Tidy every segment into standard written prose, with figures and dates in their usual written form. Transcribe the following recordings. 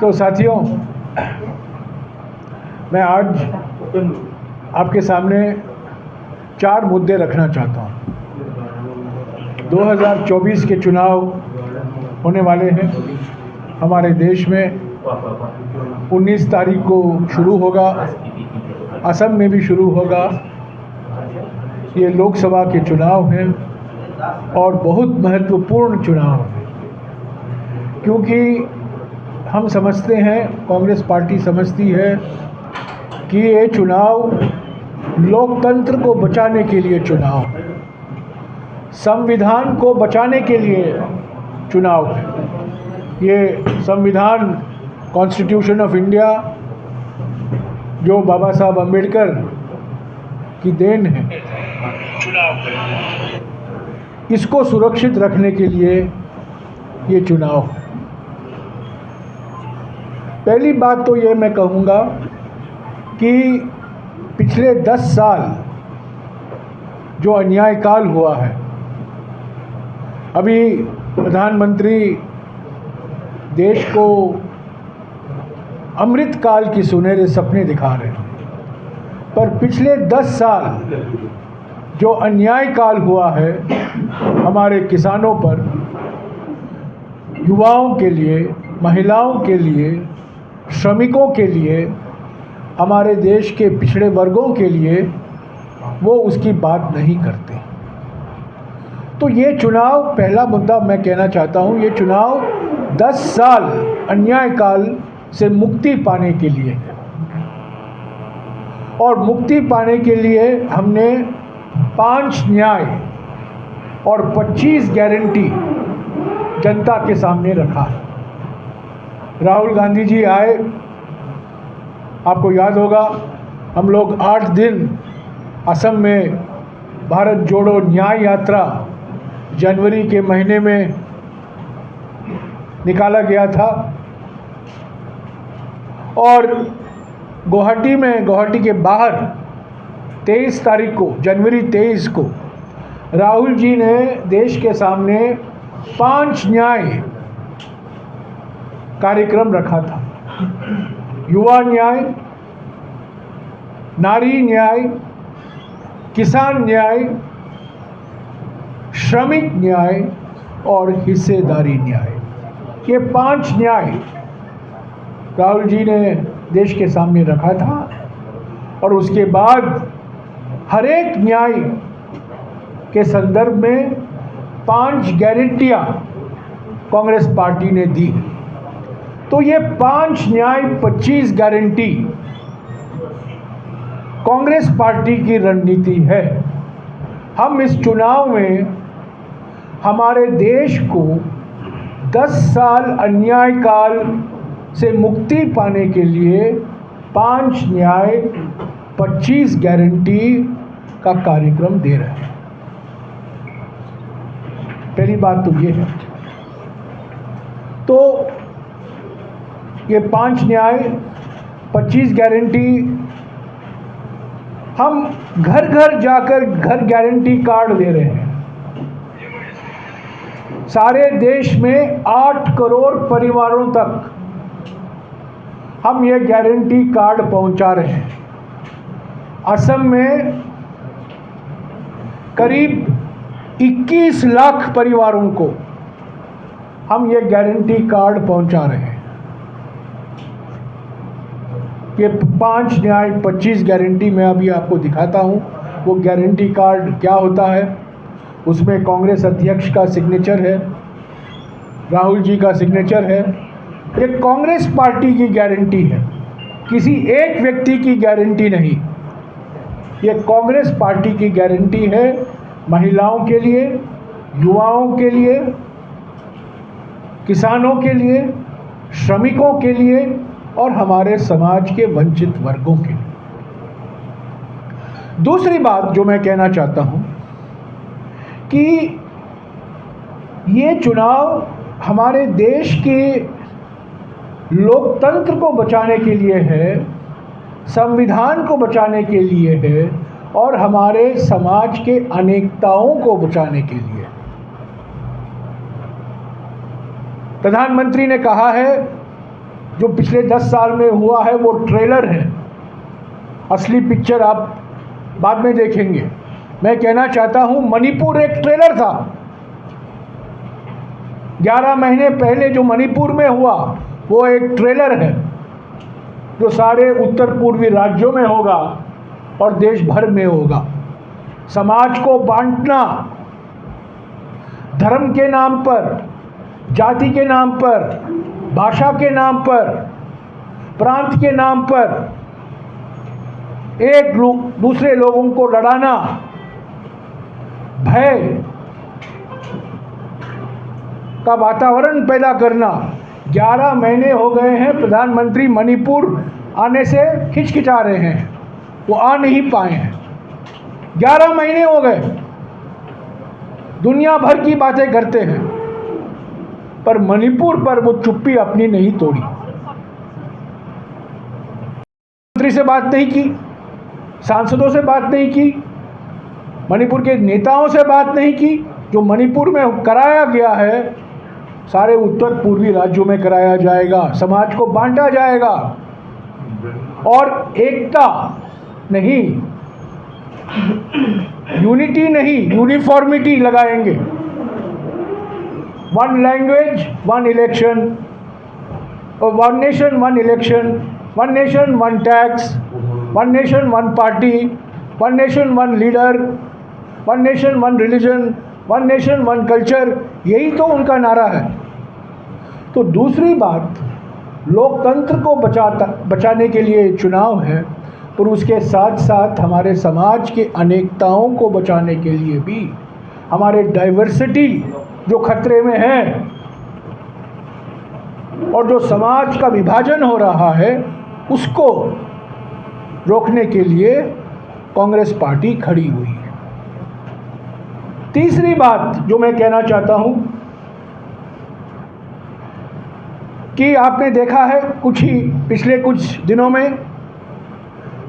तो साथियों, मैं आज आपके सामने 4 मुद्दे रखना चाहता हूँ। 2024 के चुनाव होने वाले हैं हमारे देश में। 19 तारीख को शुरू होगा, असम में भी शुरू होगा। ये लोकसभा के चुनाव हैं और बहुत महत्वपूर्ण चुनाव हैं, क्योंकि हम समझते हैं, कांग्रेस पार्टी समझती है कि ये चुनाव लोकतंत्र को बचाने के लिए चुनाव है, संविधान को बचाने के लिए चुनाव है। ये संविधान, कॉन्स्टिट्यूशन ऑफ इंडिया, जो बाबा साहब अम्बेडकर की देन है, चुनाव है, इसको सुरक्षित रखने के लिए ये चुनाव है। पहली बात तो ये मैं कहूँगा कि पिछले 10 साल जो अन्यायकाल हुआ है, अभी प्रधानमंत्री देश को अमृत काल की सुनहरे सपने दिखा रहे हैं, पर पिछले 10 साल जो अन्यायकाल हुआ है हमारे किसानों पर, युवाओं के लिए, महिलाओं के लिए, श्रमिकों के लिए, हमारे देश के पिछड़े वर्गों के लिए, वो उसकी बात नहीं करते। तो ये चुनाव, पहला मुद्दा मैं कहना चाहता हूँ, ये चुनाव 10 साल अन्यायकाल से मुक्ति पाने के लिए है। और मुक्ति पाने के लिए हमने 5 न्याय और 25 गारंटी जनता के सामने रखा है। राहुल गांधी जी आए, आपको याद होगा, हम लोग 8 दिन असम में भारत जोड़ो न्याय यात्रा जनवरी के महीने में निकाला गया था, और गुवाहाटी के बाहर 23 तारीख को, जनवरी 23 को राहुल जी ने देश के सामने 5 न्याय कार्यक्रम रखा था। युवा न्याय, नारी न्याय, किसान न्याय, श्रमिक न्याय और हिस्सेदारी न्याय। ये 5 न्याय राहुल जी ने देश के सामने रखा था, और उसके बाद हर एक न्याय के संदर्भ में 5 गारंटियां कांग्रेस पार्टी ने दी। तो ये 5 न्याय 25 गारंटी कांग्रेस पार्टी की रणनीति है। हम इस चुनाव में हमारे देश को 10 साल अन्यायकाल से मुक्ति पाने के लिए 5 न्याय 25 गारंटी का कार्यक्रम दे रहे हैं। पहली बात तो ये है। तो ये 5 न्याय 25 गारंटी, हम घर घर जाकर घर गारंटी कार्ड दे रहे हैं। सारे देश में 8 करोड़ परिवारों तक हम ये गारंटी कार्ड पहुंचा रहे हैं। असम में करीब 21 लाख परिवारों को हम ये गारंटी कार्ड पहुंचा रहे हैं। ये 5 न्याय 25 गारंटी मैं अभी आपको दिखाता हूं। वो गारंटी कार्ड क्या होता है, उसमें कांग्रेस अध्यक्ष का सिग्नेचर है, राहुल जी का सिग्नेचर है। ये कांग्रेस पार्टी की गारंटी है, किसी एक व्यक्ति की गारंटी नहीं। ये कांग्रेस पार्टी की गारंटी है, महिलाओं के लिए, युवाओं के लिए, किसानों के लिए, श्रमिकों के लिए और हमारे समाज के वंचित वर्गों के लिए। दूसरी बात जो मैं कहना चाहता हूं कि ये चुनाव हमारे देश के लोकतंत्र को बचाने के लिए है, संविधान को बचाने के लिए है और हमारे समाज के अनेकताओं को बचाने के लिए। प्रधानमंत्री ने कहा है जो पिछले 10 साल में हुआ है वो ट्रेलर है, असली पिक्चर आप बाद में देखेंगे। मैं कहना चाहता हूँ मणिपुर एक ट्रेलर था। 11 महीने पहले जो मणिपुर में हुआ वो एक ट्रेलर है जो सारे उत्तर पूर्वी राज्यों में होगा और देश भर में होगा। समाज को बांटना, धर्म के नाम पर, जाति के नाम पर, भाषा के नाम पर, प्रांत के नाम पर एक दूसरे लोगों को लड़ाना, भय का वातावरण पैदा करना। 11 महीने हो गए हैं, प्रधानमंत्री मणिपुर आने से हिचकिचा रहे हैं, वो आ नहीं पाए हैं। 11 महीने हो गए, दुनिया भर की बातें करते हैं, पर मणिपुर पर वो चुप्पी अपनी नहीं तोड़ी। मंत्री से बात नहीं की, सांसदों से बात नहीं की, मणिपुर के नेताओं से बात नहीं की। जो मणिपुर में कराया गया है सारे उत्तर पूर्वी राज्यों में कराया जाएगा, समाज को बांटा जाएगा और एकता नहीं, यूनिटी नहीं, यूनिफॉर्मिटी लगाएंगे। 1 language 1 election, 1 nation 1 election, 1 nation 1 tax, 1 nation 1 party, 1 nation 1 leader, 1 nation 1 religion, 1 nation 1 culture, यही तो उनका नारा है। तो दूसरी बात, लोकतंत्र को बचाने के लिए चुनाव है, पर उसके साथ साथ हमारे समाज के अनेकताओं को बचाने के लिए भी, हमारे डाइवर्सिटी जो खतरे में है और जो समाज का विभाजन हो रहा है उसको रोकने के लिए कांग्रेस पार्टी खड़ी हुई है। तीसरी बात जो मैं कहना चाहता हूं कि आपने देखा है पिछले कुछ दिनों में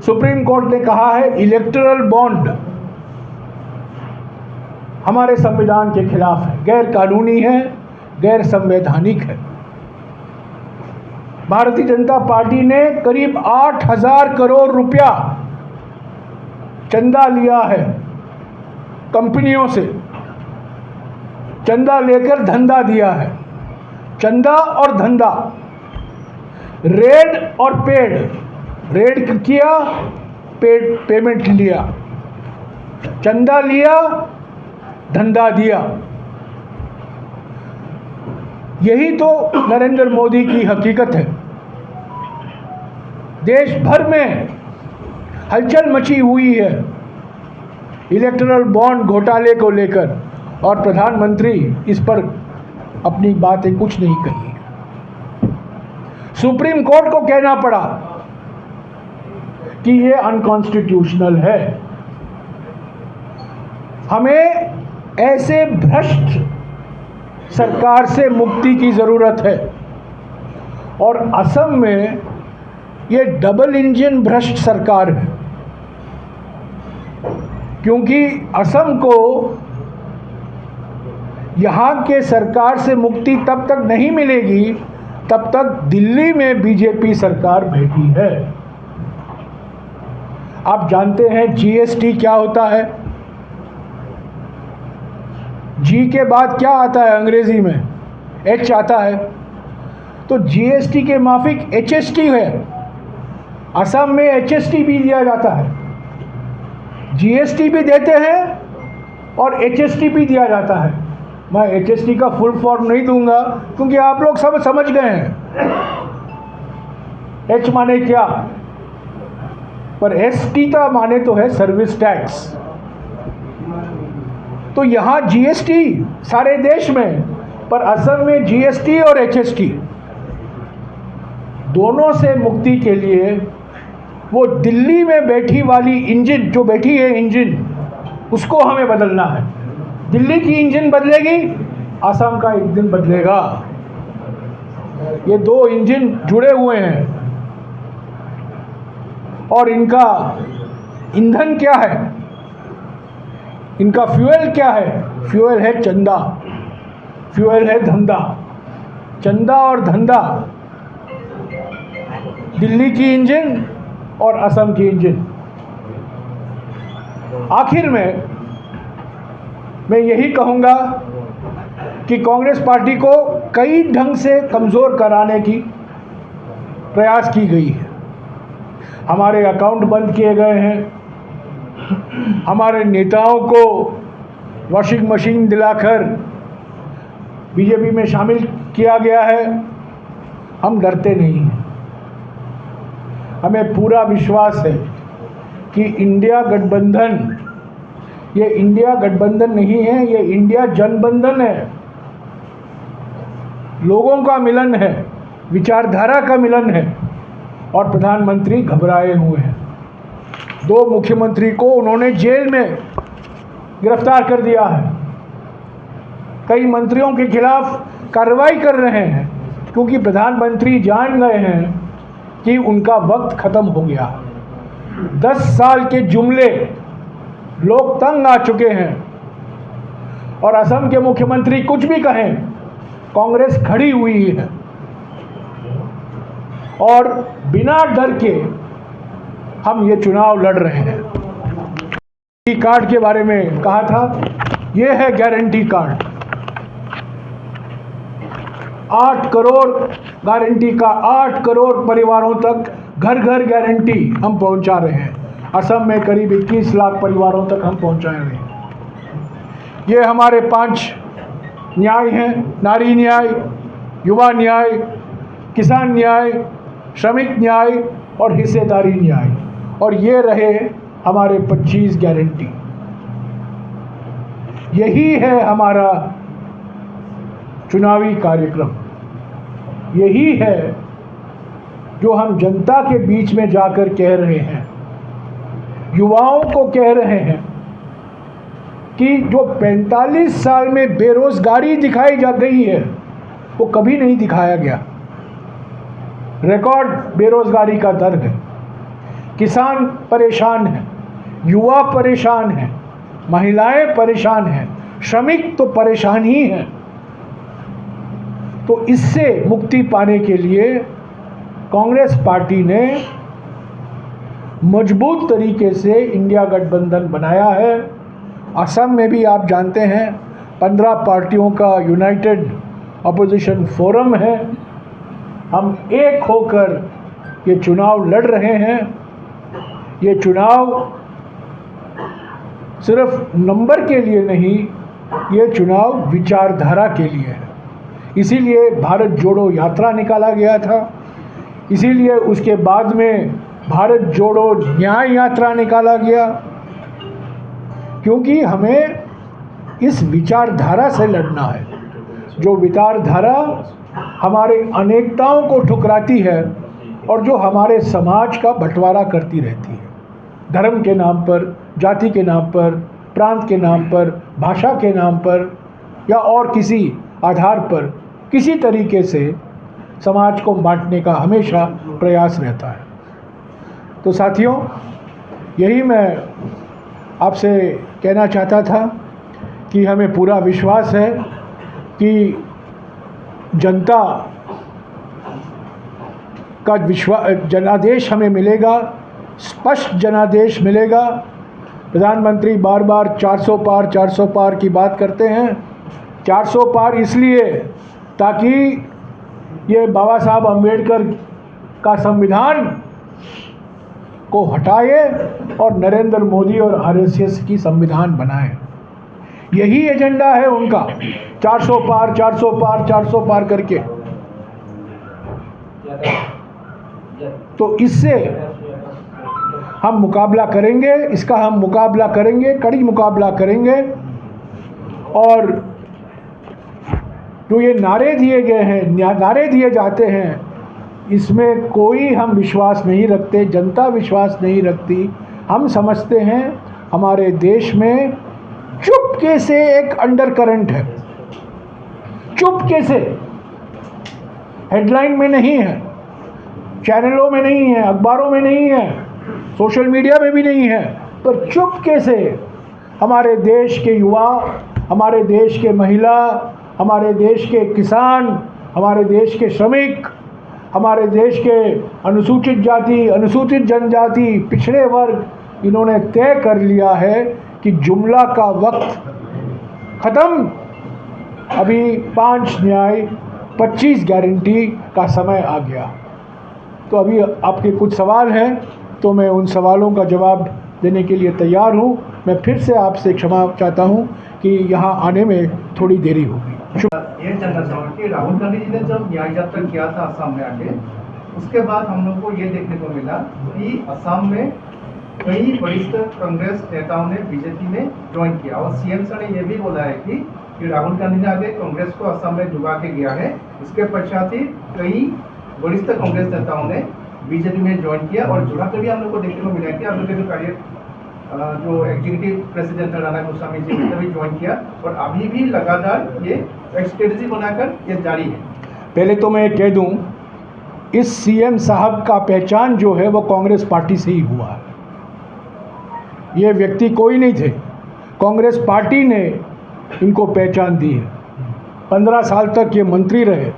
सुप्रीम कोर्ट ने कहा है इलेक्टोरल बॉन्ड हमारे संविधान के खिलाफ है, गैर कानूनी है, गैर संवैधानिक है। भारतीय जनता पार्टी ने करीब 8,000 करोड़ रुपया चंदा लिया है कंपनियों से, चंदा लेकर धंधा दिया है। चंदा और धंधा, रेड और पेड, रेड किया, पेमेंट लिया, चंदा लिया, धंधा दिया। यही तो नरेंद्र मोदी की हकीकत है। देश भर में हलचल मची हुई है इलेक्टोरल बॉन्ड घोटाले को लेकर और प्रधानमंत्री इस पर अपनी बातें कुछ नहीं कही। सुप्रीम कोर्ट को कहना पड़ा कि ये अनकॉन्स्टिट्यूशनल है। हमें ऐसे भ्रष्ट सरकार से मुक्ति की ज़रूरत है और असम में ये डबल इंजन भ्रष्ट सरकार है, क्योंकि असम को यहाँ के सरकार से मुक्ति तब तक नहीं मिलेगी तब तक दिल्ली में बीजेपी सरकार बैठी है। आप जानते हैं जीएसटी क्या होता है? जी के बाद क्या आता है अंग्रेजी में? एच आता है। तो जीएसटी के माफिक एचएसटी है। असम में एचएसटी भी दिया जाता है, जीएसटी भी देते हैं और एचएसटी भी दिया जाता है। मैं एचएसटी का फुल फॉर्म नहीं दूंगा क्योंकि आप लोग सब समझ गए हैं एच माने क्या, पर एसटी का माने तो है सर्विस टैक्स। तो यहाँ जीएसटी सारे देश में, पर असम में जीएसटी और एचएसटी दोनों से मुक्ति के लिए वो दिल्ली में बैठी वाली इंजन जो बैठी है इंजन, उसको हमें बदलना है। दिल्ली की इंजन बदलेगी, असम का एक दिन बदलेगा। ये दो इंजन जुड़े हुए हैं और इनका ईंधन क्या है, इनका फ्यूल क्या है? फ्यूल है चंदा, फ्यूल है धंधा। चंदा और धंधा दिल्ली की इंजन और असम की इंजन। आखिर में मैं यही कहूँगा कि कांग्रेस पार्टी को कई ढंग से कमज़ोर कराने की प्रयास की गई है। हमारे अकाउंट बंद किए गए हैं, हमारे नेताओं को वॉशिंग मशीन दिलाकर बीजेपी में शामिल किया गया है। हम डरते नहीं हैं, हमें पूरा विश्वास है कि इंडिया गठबंधन, ये इंडिया गठबंधन नहीं है, ये इंडिया जनबंधन है। लोगों का मिलन है, विचारधारा का मिलन है और प्रधानमंत्री घबराए हुए हैं। 2 मुख्यमंत्री को उन्होंने जेल में गिरफ्तार कर दिया है, कई मंत्रियों के खिलाफ कार्रवाई कर रहे हैं क्योंकि प्रधानमंत्री जान गए हैं कि उनका वक्त खत्म हो गया। 10 साल के जुमले, लोग तंग आ चुके हैं और असम के मुख्यमंत्री कुछ भी कहें, कांग्रेस खड़ी हुई है और बिना डर के हम ये चुनाव लड़ रहे हैं। गारंटी कार्ड के बारे में कहा था, ये है गारंटी कार्ड। 8 करोड़ गारंटी का 8 करोड़ परिवारों तक घर घर गारंटी हम पहुंचा रहे हैं। असम में करीब 21 लाख परिवारों तक हम पहुंचा रहे हैं। ये हमारे 5 न्याय हैं, नारी न्याय, युवा न्याय, किसान न्याय, श्रमिक न्याय और हिस्सेदारी न्याय, और ये रहे हमारे 25 गारंटी। यही है हमारा चुनावी कार्यक्रम, यही है जो हम जनता के बीच में जाकर कह रहे हैं, युवाओं को कह रहे हैं कि जो 45 साल में बेरोजगारी दिखाई जा गई है वो कभी नहीं दिखाया गया। रिकॉर्ड बेरोजगारी का दर है, किसान परेशान है, युवा परेशान है, महिलाएं परेशान हैं, श्रमिक तो परेशान ही हैं। तो इससे मुक्ति पाने के लिए कांग्रेस पार्टी ने मजबूत तरीके से इंडिया गठबंधन बनाया है। असम में भी आप जानते हैं 15 पार्टियों का यूनाइटेड अपोजिशन फोरम है। हम एक होकर ये चुनाव लड़ रहे हैं। ये चुनाव सिर्फ नंबर के लिए नहीं, ये चुनाव विचारधारा के लिए है। इसीलिए भारत जोड़ो यात्रा निकाला गया था, इसीलिए उसके बाद में भारत जोड़ो न्याय यात्रा निकाला गया, क्योंकि हमें इस विचारधारा से लड़ना है, जो विचारधारा हमारे अनेकताओं को ठुकराती है और जो हमारे समाज का बंटवारा करती रहती है, धर्म के नाम पर, जाति के नाम पर, प्रांत के नाम पर, भाषा के नाम पर या और किसी आधार पर किसी तरीके से समाज को बांटने का हमेशा प्रयास रहता है। तो साथियों, यही मैं आपसे कहना चाहता था कि हमें पूरा विश्वास है कि जनता का जनादेश हमें मिलेगा, स्पष्ट जनादेश मिलेगा। प्रधानमंत्री बार बार 400 पार की बात करते हैं। 400 पार इसलिए ताकि ये बाबा साहब अम्बेडकर का संविधान को हटाए और नरेंद्र मोदी और आरएसएस की संविधान बनाए। यही एजेंडा है उनका, 400 पार 400 पार 400 पार करके। तो इससे हम मुकाबला करेंगे, इसका हम मुकाबला करेंगे, कड़ी मुकाबला करेंगे। और जो ये नारे दिए गए हैं, नारे दिए जाते हैं, इसमें कोई हम विश्वास नहीं रखते, जनता विश्वास नहीं रखती। हम समझते हैं हमारे देश में चुपके से एक अंडर करंट है, चुपके से, हेडलाइन में नहीं है, चैनलों में नहीं है, अखबारों में नहीं है, सोशल मीडिया में भी नहीं है, पर चुपके से हमारे देश के युवा, हमारे देश के महिला, हमारे देश के किसान, हमारे देश के श्रमिक, हमारे देश के अनुसूचित जाति, अनुसूचित जनजाति, पिछड़े वर्ग इन्होंने तय कर लिया है कि जुमला का वक्त ख़त्म। अभी 5 न्याय 25 गारंटी का समय आ गया। तो अभी आपके कुछ सवाल हैं तो मैं उन सवालों का जवाब देने के लिए तैयार हूँ। मैं फिर से आपसे क्षमा चाहता हूँ कि यहाँ आने में थोड़ी देरी होगी। ये जानना चाहूँगा कि राहुल गांधी जी ने जब न्याय यात्रा किया था असम में आके, उसके बाद हम लोग को ये देखने को मिला कि असम में कई वरिष्ठ कांग्रेस नेताओं ने बीजेपी में ज्वाइन किया और सीएम सर ने ये भी बोला है कि राहुल गांधी ने आगे कांग्रेस को असम में डुबा के गया है। इसके पश्चात ही कई वरिष्ठ कांग्रेस नेताओं ने बीजेपी में ज्वाइन किया और जुड़ा कर भी हम लोग को देखने को मिला कि आप लोग जो कार्य जो एग्जीक्यूटिव प्रेसिडेंट राणा गोस्वामी जी ने भी ज्वाइन किया और अभी भी लगातार ये एक स्ट्रेटजी बनाकर ये जारी है। पहले तो मैं कह दूं, इस सीएम साहब का पहचान जो है वो कांग्रेस पार्टी से ही हुआ है। ये व्यक्ति कोई नहीं थे, कांग्रेस पार्टी ने इनको पहचान दी है। 15 साल तक ये मंत्री रहे,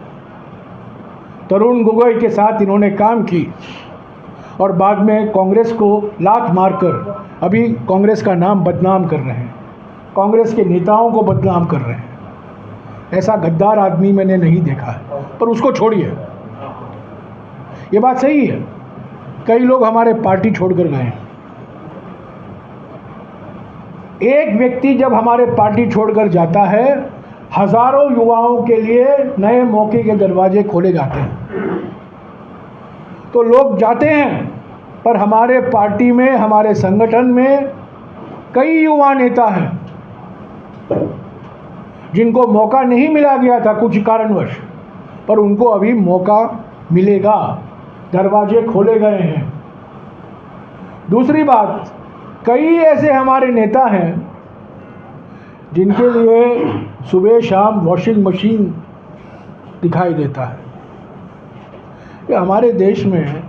तरुण गोगोई के साथ इन्होंने काम की और बाद में कांग्रेस को लात मारकर अभी कांग्रेस का नाम बदनाम कर रहे हैं, कांग्रेस के नेताओं को बदनाम कर रहे हैं। ऐसा गद्दार आदमी मैंने नहीं देखा है। पर उसको छोड़िए, ये बात सही है, कई लोग हमारे पार्टी छोड़कर गए हैं। एक व्यक्ति जब हमारे पार्टी छोड़कर जाता है, हजारों युवाओं के लिए नए मौके के दरवाजे खोले जाते हैं। तो लोग जाते हैं, पर हमारे पार्टी में, हमारे संगठन में कई युवा नेता हैं जिनको मौका नहीं मिला गया था कुछ कारणवश, पर उनको अभी मौका मिलेगा, दरवाजे खोले गए हैं। दूसरी बात, कई ऐसे हमारे नेता हैं जिनके लिए सुबह शाम वॉशिंग मशीन दिखाई देता है। कि हमारे देश में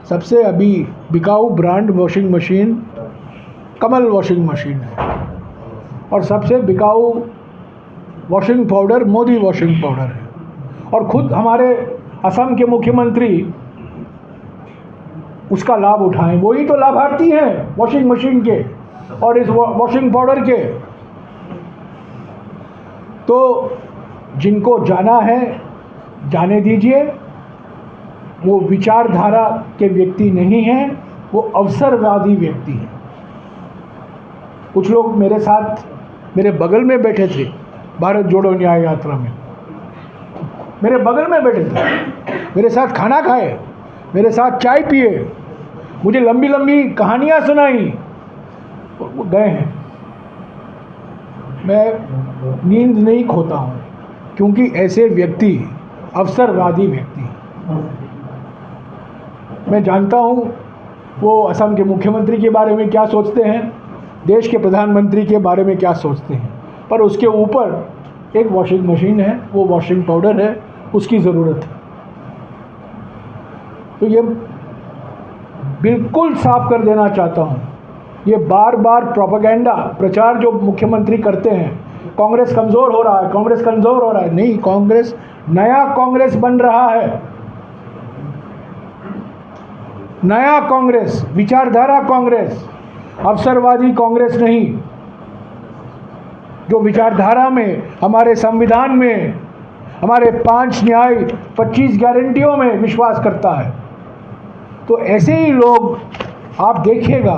सबसे अभी बिकाऊ ब्रांड वॉशिंग मशीन कमल वॉशिंग मशीन है और सबसे बिकाऊ washing powder Modi washing powder है। और ख़ुद हमारे असम के मुख्यमंत्री उसका लाभ उठाएं, वही तो लाभार्थी हैं वॉशिंग मशीन के और इस वॉशिंग पाउडर के। तो जिनको जाना है जाने दीजिए, वो विचारधारा के व्यक्ति नहीं हैं, वो अवसरवादी व्यक्ति हैं। कुछ लोग मेरे साथ मेरे बगल में बैठे थे भारत जोड़ो न्याय यात्रा में, मेरे बगल में बैठे थे, मेरे साथ खाना खाए, मेरे साथ चाय पिए, मुझे लंबी लंबी कहानियाँ सुनाई, वो गए हैं। मैं नींद नहीं खोता हूँ क्योंकि ऐसे व्यक्ति अवसरवादी व्यक्ति हैं। मैं जानता हूँ वो असम के मुख्यमंत्री के बारे में क्या सोचते हैं, देश के प्रधानमंत्री के बारे में क्या सोचते हैं, पर उसके ऊपर एक वॉशिंग मशीन है, वो वॉशिंग पाउडर है, उसकी ज़रूरत है। तो ये बिल्कुल साफ कर देना चाहता हूँ, ये बार बार प्रोपेगेंडा प्रचार जो मुख्यमंत्री करते हैं, कांग्रेस कमज़ोर हो रहा है, कांग्रेस कमज़ोर हो रहा है, नहीं, कांग्रेस नया कांग्रेस बन रहा है, नया कांग्रेस, विचारधारा कांग्रेस, अवसरवादी कांग्रेस नहीं, जो विचारधारा में, हमारे संविधान में, हमारे 5 न्याय 25 गारंटियों में विश्वास करता है। तो ऐसे ही लोग आप देखिएगा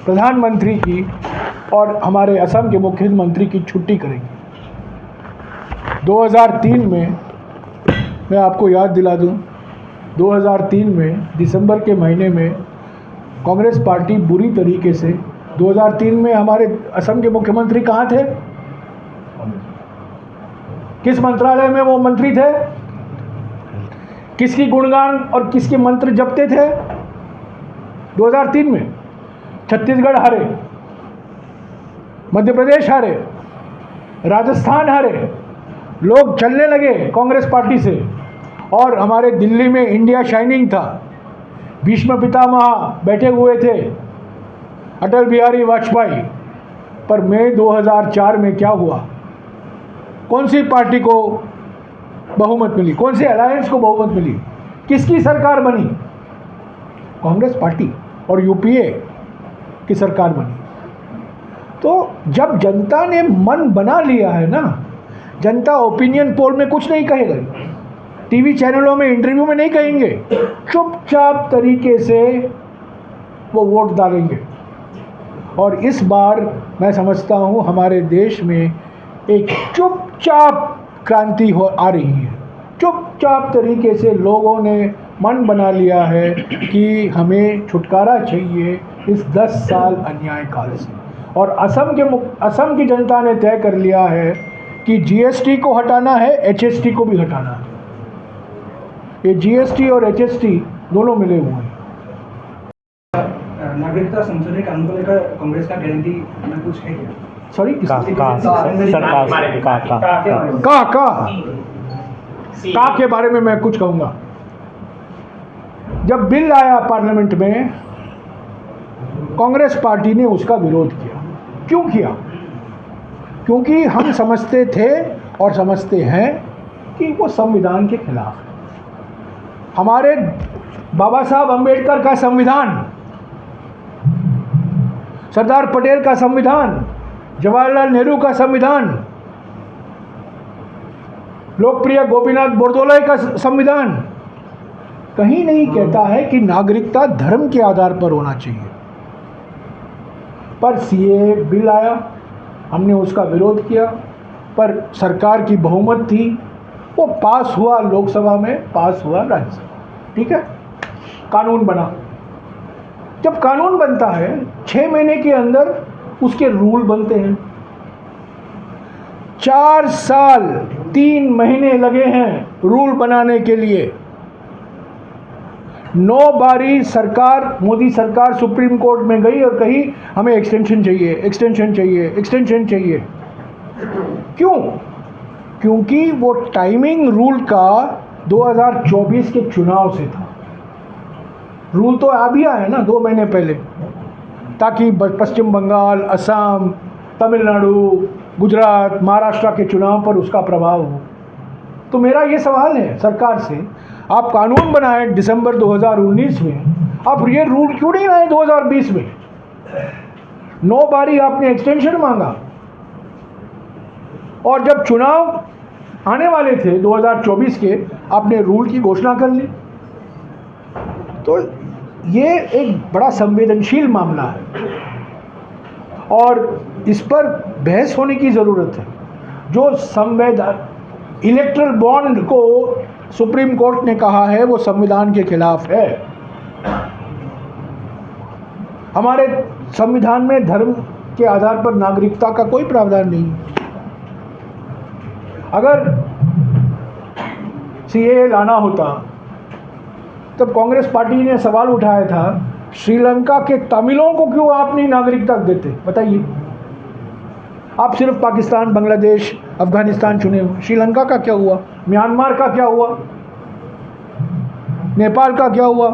प्रधानमंत्री की और हमारे असम के मुख्यमंत्री की छुट्टी करेंगे। 2003 में मैं आपको याद दिला दूं, 2003 में दिसंबर के महीने में कांग्रेस पार्टी बुरी तरीके से, 2003 में हमारे असम के मुख्यमंत्री कहाँ थे, किस मंत्रालय में वो मंत्री थे, किसकी गुणगान और किसके मंत्र जपते थे? 2003 में छत्तीसगढ़ हारे, मध्य प्रदेश हारे, राजस्थान हारे, लोग चलने लगे कांग्रेस पार्टी से और हमारे दिल्ली में इंडिया शाइनिंग था, भीष्म पितामह बैठे हुए थे, अटल बिहारी वाजपेयी। पर मई 2004 में क्या हुआ? कौन सी पार्टी को बहुमत मिली? कौन से अलायंस को बहुमत मिली? किसकी सरकार बनी? कांग्रेस पार्टी और यूपीए की सरकार बनी। तो जब जनता ने मन बना लिया है ना, जनता ओपिनियन पोल में कुछ नहीं कहेगा, टीवी चैनलों में इंटरव्यू में नहीं कहेंगे, चुपचाप तरीके से वो वोट डालेंगे। और इस बार मैं समझता हूँ हमारे देश में एक चुपचाप क्रांति आ रही है। चुपचाप तरीके से लोगों ने मन बना लिया है कि हमें छुटकारा चाहिए इस 10 साल अन्याय काल से। और असम की जनता ने तय कर लिया है कि जीएसटी को हटाना है, एचएसटी को भी हटाना है। ये जीएसटी और एचएसटी दोनों मिले हुए हैं। नागरिकता संशोधन कानून को लेकर कांग्रेस का गारंटी में कुछ है क्या? सॉरी, का के बारे में मैं कुछ कहूँगा। जब बिल आया पार्लियामेंट में, कांग्रेस पार्टी ने उसका विरोध किया। क्यों किया? क्योंकि हम समझते थे और समझते हैं कि वो संविधान के खिलाफ है। हमारे बाबा साहब अम्बेडकर का संविधान, सरदार पटेल का संविधान, जवाहरलाल नेहरू का संविधान, लोकप्रिय गोपीनाथ बोरदोलोई का संविधान कहीं नहीं कहता है कि नागरिकता धर्म के आधार पर होना चाहिए। पर सीए बिल आया, हमने उसका विरोध किया, पर सरकार की बहुमत थी, वो पास हुआ, लोकसभा में पास हुआ, राज्यसभा, ठीक है, कानून बना। जब कानून बनता है 6 महीने के अंदर उसके रूल बनते हैं। 4 साल 3 महीने लगे हैं रूल बनाने के लिए। 9 बारी सरकार, मोदी सरकार सुप्रीम कोर्ट में गई और कही हमें एक्सटेंशन चाहिए, एक्सटेंशन चाहिए, एक्सटेंशन चाहिए। क्यों? क्योंकि वो टाइमिंग रूल का 2024 के चुनाव से था। रूल तो आ भी आया ना 2 महीने पहले, ताकि पश्चिम बंगाल, असम, तमिलनाडु, गुजरात, महाराष्ट्र के चुनाव पर उसका प्रभाव हो। तो मेरा ये सवाल है सरकार से, आप कानून बनाए दिसंबर 2019 में, आप ये रूल क्यों नहीं लाए 2020 में? 9 बारी आपने एक्सटेंशन मांगा, और जब चुनाव आने वाले थे 2024 के, आपने रूल की घोषणा कर ली। तो ये एक बड़ा संवेदनशील मामला है और इस पर बहस होने की ज़रूरत है। जो इलेक्टरल बॉन्ड को सुप्रीम कोर्ट ने कहा है वो संविधान के खिलाफ है। हमारे संविधान में धर्म के आधार पर नागरिकता का कोई प्रावधान नहीं। अगर सीएए लाना होता तब कांग्रेस पार्टी ने सवाल उठाया था, श्रीलंका के तमिलों को क्यों आप नहीं नागरिकता देते? बताइए, आप सिर्फ पाकिस्तान, बांग्लादेश, अफगानिस्तान चुने हो। श्रीलंका का क्या हुआ? म्यांमार का क्या हुआ? नेपाल का क्या हुआ?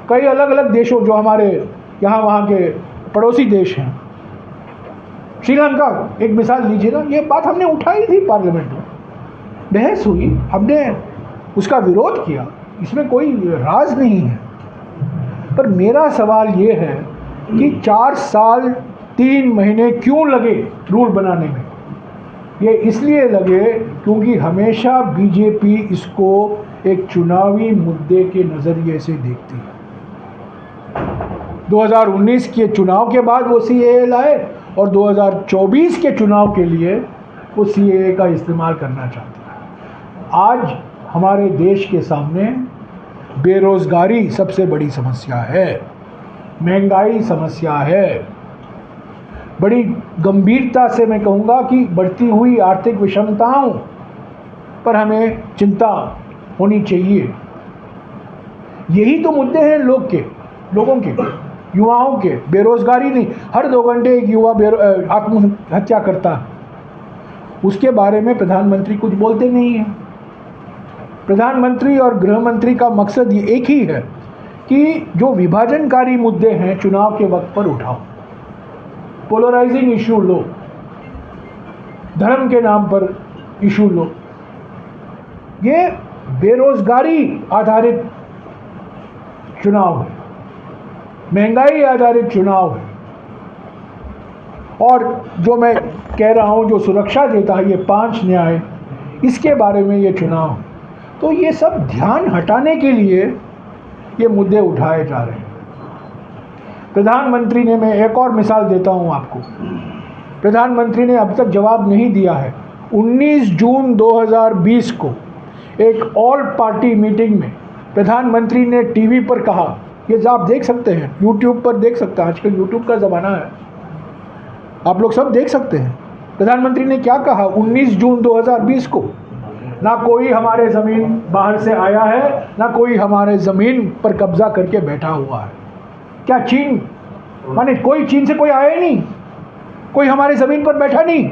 कई अलग अलग देशों जो हमारे यहाँ वहाँ के पड़ोसी देश हैं। श्रीलंका एक मिसाल लीजिए ना। ये बात हमने उठाई थी पार्लियामेंट में, बहस हुई, हमने उसका विरोध किया, इसमें कोई राज नहीं है। पर मेरा सवाल ये है कि 4 साल 3 महीने क्यों लगे रूल बनाने में? ये इसलिए लगे क्योंकि हमेशा बीजेपी इसको एक चुनावी मुद्दे के नज़रिए से देखती है। 2019 के चुनाव के बाद वो सीएए लाए और 2024 के चुनाव के लिए वो सीएए का इस्तेमाल करना चाहते हैं। आज हमारे देश के सामने बेरोज़गारी सबसे बड़ी समस्या है, महंगाई समस्या है। बड़ी गंभीरता से मैं कहूँगा कि बढ़ती हुई आर्थिक विषमताओं पर हमें चिंता होनी चाहिए। यही तो मुद्दे हैं लोगों के, युवाओं के। बेरोज़गारी नहीं, हर 2 घंटे एक युवा आत्महत्या करता है, उसके बारे में प्रधानमंत्री कुछ बोलते नहीं हैं। प्रधानमंत्री और गृह मंत्री का मकसद ये एक ही है कि जो विभाजनकारी मुद्दे हैं चुनाव के वक्त पर उठाओ, पोलराइजिंग इशू लो, धर्म के नाम पर इशू लो, ये बेरोजगारी आधारित चुनाव है, महंगाई आधारित चुनाव है, और जो मैं कह रहा हूँ जो सुरक्षा देता है ये 5 न्याय, इसके बारे में ये चुनाव है। तो ये सब ध्यान हटाने के लिए ये मुद्दे उठाए जा रहे हैं। प्रधानमंत्री ने, मैं एक और मिसाल देता हूँ आपको, प्रधानमंत्री ने अब तक जवाब नहीं दिया है। 19 जून 2020 को एक ऑल पार्टी मीटिंग में प्रधानमंत्री ने टीवी पर कहा, ये आप देख सकते हैं, यूट्यूब पर देख सकते हैं, आजकल यूट्यूब का ज़माना है, आप लोग सब देख सकते हैं। प्रधानमंत्री ने क्या कहा 19 जून 2020 को? ना कोई हमारे ज़मीन बाहर से आया है, ना कोई हमारे ज़मीन पर कब्जा करके बैठा हुआ है। क्या चीन, माने कोई चीन से कोई आया ही नहीं, कोई हमारे ज़मीन पर बैठा नहीं,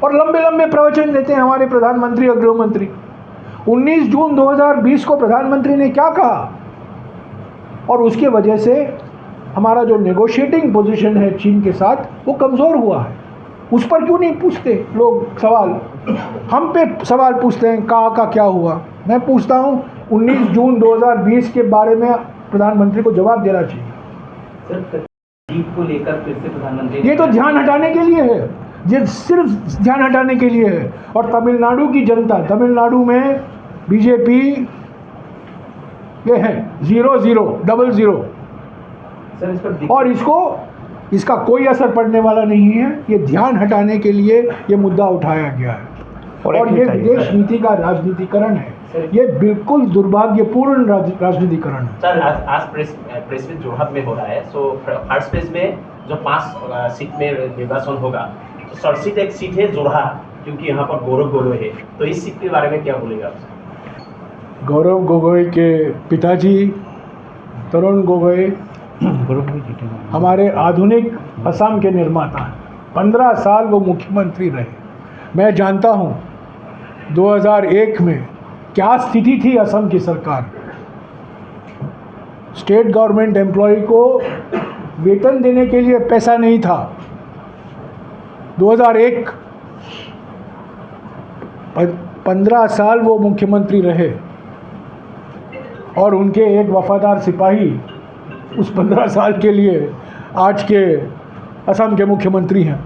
और लंबे लंबे प्रवचन देते हैं हमारे प्रधानमंत्री और गृह मंत्री। 19 जून 2020 को प्रधानमंत्री ने क्या कहा, और उसके वजह से हमारा जो नेगोशिएटिंग पोजीशन है चीन के साथ वो कमज़ोर हुआ है। उस पर क्यों नहीं पूछते लोग सवाल? हम पे सवाल पूछते हैं कहाँ का क्या हुआ। मैं पूछता हूँ 19 जून 2020 के बारे में प्रधानमंत्री को जवाब देना चाहिए। सर, जीत को लेकर फिर से प्रधानमंत्री, ये तो ध्यान हटाने के लिए है, ये सिर्फ ध्यान हटाने के लिए है। और तमिलनाडु की जनता, तमिलनाडु में बीजेपी ये है 0-0-0-0, सर इस पर और इसका कोई असर पड़ने वाला नहीं है। ये ध्यान हटाने के लिए ये मुद्दा उठाया गया है, और ये विदेश नीति का राजनीतिकरण है। ये बिल्कुल दुर्भाग्यपूर्ण राजनीतिकरण है। सर, आज प्रेस में जोरहाट में हो रहा है। सो फर्स्ट फेज में जो 5 सीट में निर्वाचन होगा, तो सरसीट एक सीट है जोरहाट, क्योंकि यहाँ पर गौरव गोगोई है। तो इस सीट के बारे में क्या बोलेगा आप? गौरव गोगोई के पिताजी तरुण गोगोई हमारे आधुनिक असम के निर्माता हैं। 15 साल वो मुख्यमंत्री रहे। मैं जानता हूँ 2001 में क्या स्थिति थी असम की सरकार। स्टेट गवर्नमेंट एम्प्लॉय को वेतन देने के लिए पैसा नहीं था। 2001 15 साल वो मुख्यमंत्री रहे, और उनके एक वफादार सिपाही उस 15 साल के लिए आज के असम के मुख्यमंत्री हैं।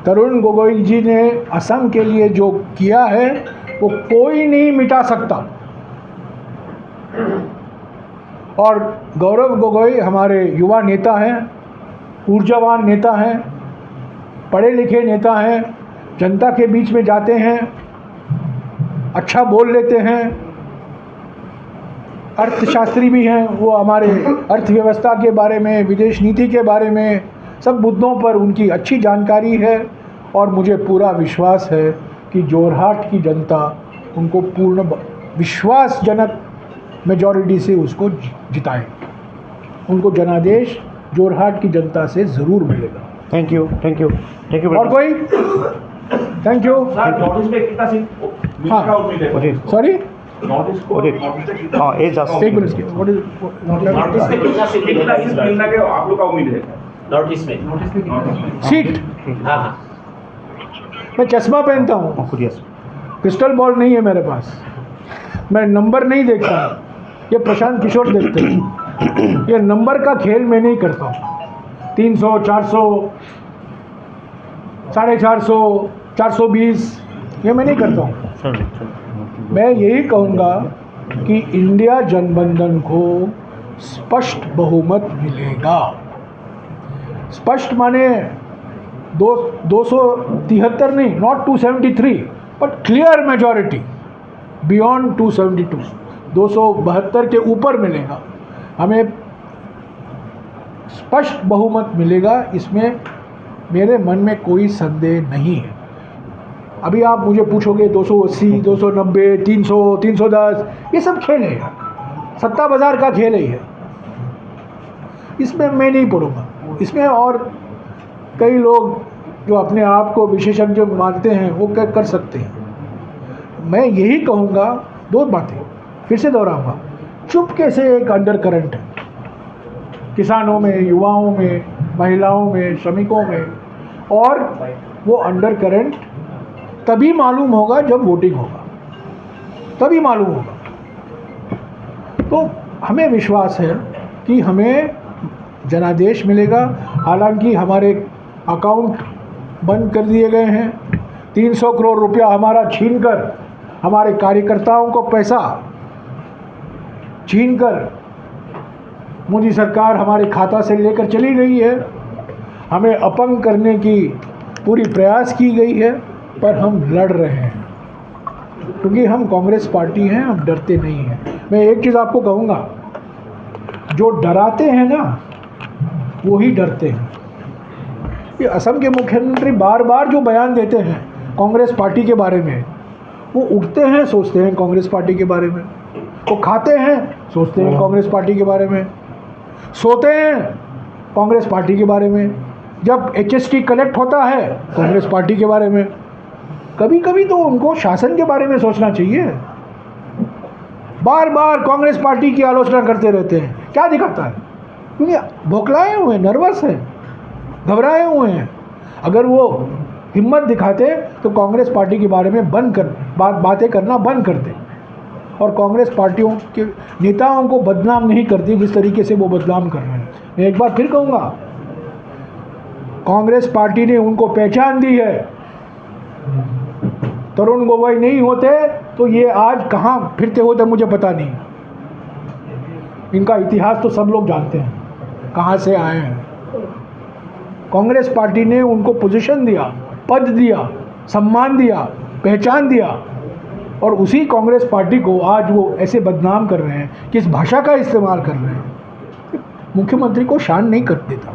तरुण गोगोई जी ने असम के लिए जो किया है वो कोई नहीं मिटा सकता। और गौरव गोगोई हमारे युवा नेता हैं, ऊर्जावान नेता हैं, पढ़े लिखे नेता हैं, जनता के बीच में जाते हैं, अच्छा बोल लेते हैं, अर्थशास्त्री भी हैं। वो हमारे अर्थव्यवस्था के बारे में, विदेश नीति के बारे में, सब मुद्दों पर उनकी अच्छी जानकारी है, और मुझे पूरा विश्वास है कि जोरहाट की जनता उनको पूर्ण विश्वासजनक मेजॉरिटी से उसको जिताए। उनको जनादेश जोरहाट की जनता से ज़रूर मिलेगा। Thank you, thank you, thank you. और कोई? Thank you. हाँ, सॉरी, हाँ, एक मिनट की आप लोग का उम्मीद है नॉर्थ ईस्ट में सीट? हाँ, मैं चश्मा पहनता हूँ, क्रिस्टल बॉल नहीं है मेरे पास, मैं नंबर नहीं देखता। ये प्रशांत किशोर देखते हैं। ये नंबर का खेल मैं नहीं करता हूँ। 300, 400, 450, 420 ये मैं नहीं करता हूँ। मैं यही कहूँगा कि इंडिया गठबंधन को स्पष्ट बहुमत मिलेगा। स्पष्ट माने 273 नहीं, not 273, but clear majority beyond 272, 272 के ऊपर मिलेगा। हमें स्पष्ट बहुमत मिलेगा, इसमें मेरे मन में कोई संदेह नहीं है। अभी आप मुझे पूछोगे 280, 290, 300, 310, ये सब खेल है, सत्ता बाजार का खेल है ये। इसमें मैं नहीं पढ़ूँगा। इसमें और कई लोग जो अपने आप को विशेषज्ञ मानते हैं वो कर सकते हैं। मैं यही कहूँगा, दो बातें फिर से दोहराऊँगा। चुपके से एक अंडर करंट है किसानों में, युवाओं में, महिलाओं में, श्रमिकों में, और वो अंडर करंट तभी मालूम होगा जब वोटिंग होगा, तभी मालूम होगा। तो हमें विश्वास है कि हमें जनादेश मिलेगा। हालांकि हमारे अकाउंट बंद कर दिए गए हैं, 300 करोड़ रुपया हमारा छीनकर, हमारे कार्यकर्ताओं को पैसा छीनकर मोदी सरकार हमारे खाता से लेकर चली गई है। हमें अपंग करने की पूरी प्रयास की गई है, पर हम लड़ रहे हैं क्योंकि हम कांग्रेस पार्टी हैं, हम डरते नहीं हैं। मैं एक चीज़ आपको कहूँगा, जो डराते हैं ना वो ही डरते हैं। ये असम के मुख्यमंत्री बार बार जो बयान देते हैं कांग्रेस पार्टी के बारे में, वो उठते हैं सोचते हैं कांग्रेस पार्टी के बारे में, वो खाते हैं सोचते हैं कांग्रेस पार्टी के बारे में, सोते हैं कांग्रेस पार्टी के बारे में, जब HST कलेक्ट होता है कांग्रेस पार्टी के बारे में। कभी कभी तो उनको शासन के बारे में सोचना चाहिए। बार बार कांग्रेस पार्टी की आलोचना करते रहते हैं, क्या दिखाता है? क्योंकि बौखलाए हुए हैं, नर्वस हैं, घबराए हुए हैं। अगर वो हिम्मत दिखाते तो कांग्रेस पार्टी के बारे में बातें करना बंद करते और कांग्रेस पार्टियों के नेताओं को बदनाम नहीं करती जिस तरीके से वो बदनाम कर रहे हैं। मैं एक बार फिर कहूँगा, कांग्रेस पार्टी ने उनको पहचान दी है। तरुण गोगोई नहीं होते तो ये आज कहाँ फिरते होते मुझे पता नहीं। इनका इतिहास तो सब लोग जानते हैं, कहाँ से आए हैं। कांग्रेस पार्टी ने उनको पोजीशन दिया, पद दिया, सम्मान दिया, पहचान दिया, और उसी कांग्रेस पार्टी को आज वो ऐसे बदनाम कर रहे हैं, किस भाषा का इस्तेमाल कर रहे हैं। मुख्यमंत्री को शान नहीं कर देता।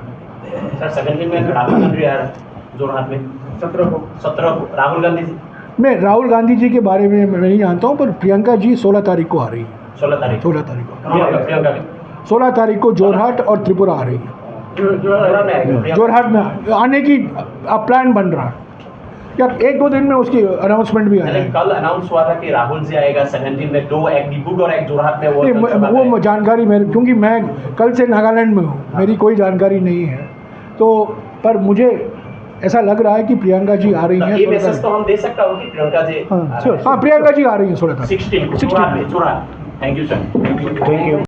सर, 17 में राहुल गांधी आ रहा है जोरहाट में, 17 को राहुल गांधी जी। मैं राहुल गांधी जी के बारे में मैं नहीं जानता हूँ, पर प्रियंका जी 16 तारीख को आ रही है। 16 तारीख को प्रियंका 16 तारीख को जोरहाट और त्रिपुरा आ रही है। जोरहाट में आने की प्लान बन रहा है, या 1-2 दिन में उसकी अनाउंसमेंट भी आ जाएगी। कल अनाउंस हुआ था कि राहुल जी आएगा 17 में, 2 एक डिब्रूगढ़ और एक जोरहाट में। वो जानकारी मेरे, क्योंकि मैं कल से नागालैंड में हूँ, मेरी कोई जानकारी नहीं है। तो पर मुझे ऐसा लग रहा है कि प्रियंका जी आ रही हैं। ये मैसेज तो हम दे सकता हूँ कि प्रियंका जी, हाँ प्रियंका जी आ रही हैं 16 तारीख। 16 को जोरहाट में। Thank you sir. Thank you.